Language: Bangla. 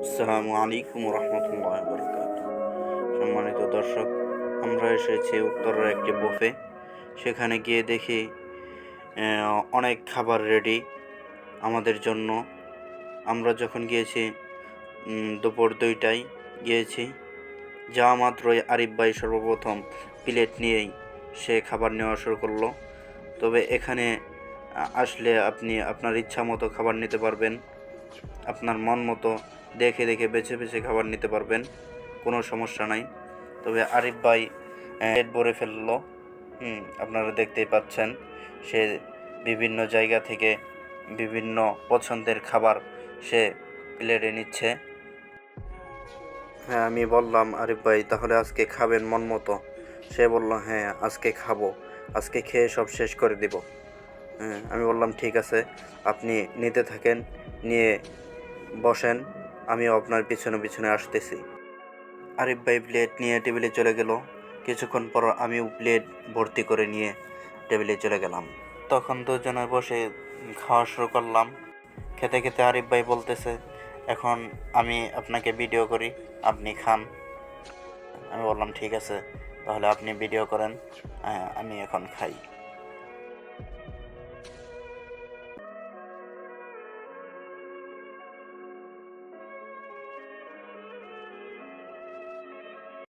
আসসালামু আলাইকুম রহমতুল্লাহ বরকাত। সম্মানিত দর্শক, আমরা এসেছি উত্তরের একটি বুফে। সেখানে গিয়ে দেখি অনেক খাবার রেডি আমাদের জন্য। আমরা যখন গিয়েছি দুপুর 2টায় গিয়েছি, যাওয়া মাত্রই আরিফ ভাই সর্বপ্রথম প্লেট নিয়েই সে খাবার নেওয়া শুরু করলো। তবে এখানে আসলে আপনি আপনার ইচ্ছা মতো খাবার নিতে পারবেন, আপনার মন মতো দেখে দেখে বেছে বেছে খাবার নিতে পারবেন, কোনো সমস্যা নাই। তবে আরিফ ভাই পেট ভরে ফেললো। আপনারা দেখতেই পাচ্ছেন, সে বিভিন্ন জায়গা থেকে বিভিন্ন পছন্দের খাবার সে প্লেটে নিচ্ছে। হ্যাঁ, আমি বললাম, আরিফ ভাই তাহলে আজকে খাবেন মন মতো? সে বলল, হ্যাঁ আজকে খাবো, আজকে খেয়ে সব শেষ করে দিব। হ্যাঁ, আমি বললাম ঠিক আছে, আপনি নিতে থাকেন, নিয়ে বসেন, আমিও আপনার পিছনে পিছনে আসতেছি। আরিফ ভাই প্লেট নিয়ে টেবিলে চলে গেল। কিছুক্ষণ পর আমিও প্লেট ভর্তি করে নিয়ে টেবিলে চলে গেলাম। তখন দুজনে বসে খাওয়া শুরু করলাম। খেতে খেতে আরিফ ভাই বলতেছে, এখন আমি আপনাকে ভিডিও করি, আপনি খান। আমি বললাম ঠিক আছে, তাহলে আপনি ভিডিও করেন, আমি এখন খাই।